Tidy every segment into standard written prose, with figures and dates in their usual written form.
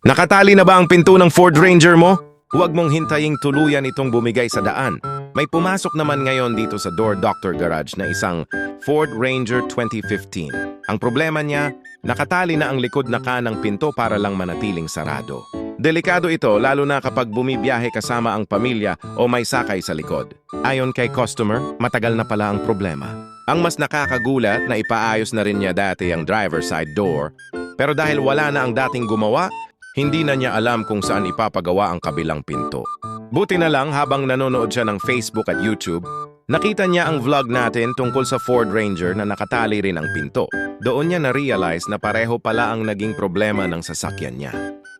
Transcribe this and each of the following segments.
Nakatali na ba ang pinto ng Ford Ranger mo? Huwag mong hintaying tuluyan itong bumigay sa daan. May pumasok naman ngayon dito sa Door Doctor Garage na isang Ford Ranger 2015. Ang problema niya, nakatali na ang likod na kanang pinto para lang manatiling sarado. Delikado ito lalo na kapag bumibiyahe kasama ang pamilya o may sakay sa likod. Ayon kay customer, matagal na pala ang problema. Ang mas nakakagulat na ipaayos na rin niya dati ang driver side door, pero dahil wala na ang dating gumawa, hindi na niya alam kung saan ipapagawa ang kabilang pinto. Buti na lang habang nanonood siya ng Facebook at YouTube, nakita niya ang vlog natin tungkol sa Ford Ranger na nakatali rin ang pinto. Doon niya na-realize na pareho pala ang naging problema ng sasakyan niya.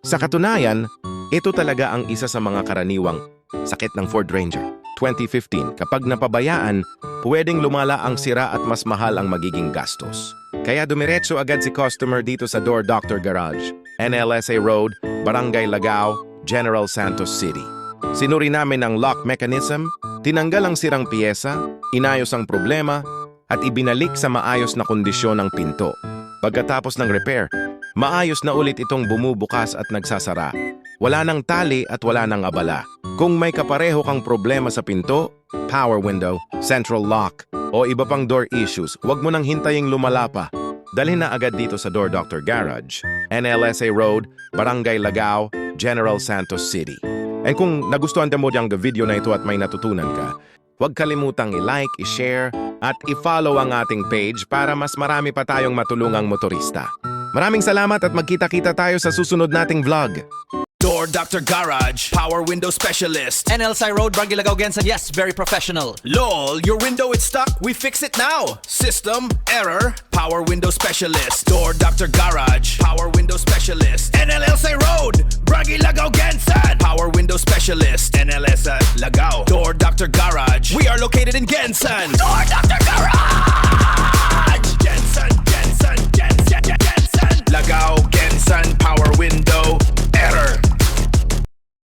Sa katunayan, ito talaga ang isa sa mga karaniwang sakit ng Ford Ranger 2015. Kapag napabayaan, pwedeng lumala ang sira at mas mahal ang magiging gastos. Kaya dumiretso agad si customer dito sa Door Doctor Garage, NLSA Road, Barangay Lagao, General Santos City. Sinuri namin ang lock mechanism, tinanggal ang sirang piyesa, inayos ang problema, at ibinalik sa maayos na kondisyon ng pinto. Pagkatapos ng repair, maayos na ulit itong bumubukas at nagsasara. Wala nang tali at wala nang abala. Kung may kapareho kang problema sa pinto, power window, central lock, o iba pang door issues, huwag mo nang hintaying lumala pa. Dalhin na agad dito sa Door Doctor Garage, NLSA Road, Barangay Lagao, General Santos City. And kung nagustuhan mo diyang video na ito at may natutunan ka, huwag kalimutang i-like, i-share, at i-follow ang ating page para mas marami pa tayong matulungang motorista. Maraming salamat at magkita-kita tayo sa susunod nating vlog. Door Doctor Garage, Power Window Specialist. NLSI Road, Barangay Lagao, Gensan. Yes, very professional. LOL, your window is stuck, we fix it now. System error, Power Window Specialist. Door Doctor Garage, Power Window Specialist. NLSI Road, Barangay Lagao, Gensan. Power Window Specialist. NLSI Lagao. Door Doctor Garage, we are located in Gensan. Door Doctor Garage.